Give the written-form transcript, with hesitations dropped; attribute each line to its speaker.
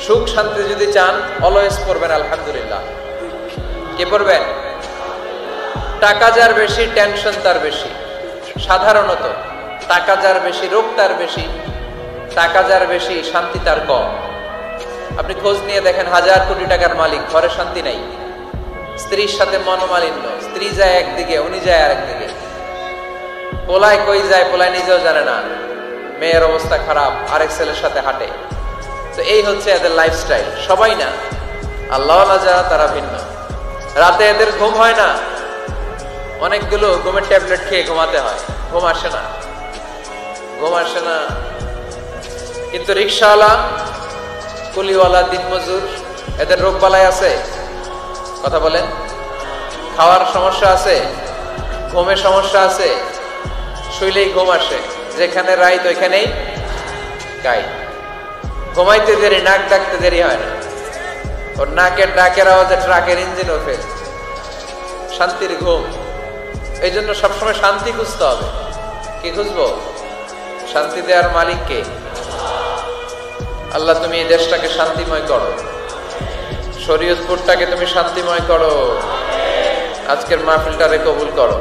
Speaker 1: সুখ শান্তি যদি চান অলওয়েজ পড়বেন আলহামদুলিল্লাহ। কে পড়বেন? টাকা যার বেশি টেনশন তার বেশি। সাধারণত টাকা যার বেশি রোগ তার বেশি, টাকা যার বেশি শান্তি তার কম। আপনি খোঁজ নিয়ে দেখেন, 1000 কোটি টাকার মালিক, ঘরে শান্তি নাই, স্ত্রীর সাথে মনোমালিন্য, স্ত্রী যায় একদিকে উনি যায় আরেকদিকে, পোলায় কই যায় পোলায় নিজেও জানে না, মেয়ের অবস্থা খারাপ, আরেক ছেলের সাথে হাঁটে। তো এই হচ্ছে এদের লাইফস্টাইল। সবাই না, আল্লাহওয়ালা যারা তারা ভিন্ন। রাতে এদের ঘুম হয় না, অনেকগুলো ঘুমের ট্যাবলেট খেয়ে ঘুমাতে হয়, ঘুম আসে না, ঘুম আসে না। কিন্তু রিক্সাওয়ালা, কুলিওয়ালা, দিনমজুর, এদের রোগ বালাই আছে? কথা বলেন। খাওয়ার সমস্যা আছে, ঘুমের সমস্যা আছে, শুইলেই ঘুম আসে, যেখানে রাইত ওইখানেই গাই। ঘুমাইতে দেরি, নাক ডাকতে দেরি হয় না, ওর নাকের ডাকের আওয়াজে ট্রাকের ইঞ্জিন ওঠে। শান্তির ঘুম। এই জন্য সবসময় শান্তি খুঁজতে হবে। কি খুঁজবো? শান্তি দেওয়ার মালিক কে? আল্লাহ তুমি এই দেশটাকে শান্তিময় করো, শরীয়তপুরটাকে তুমি শান্তিময় করো, আজকের মাহফিলটারে কবুল করো।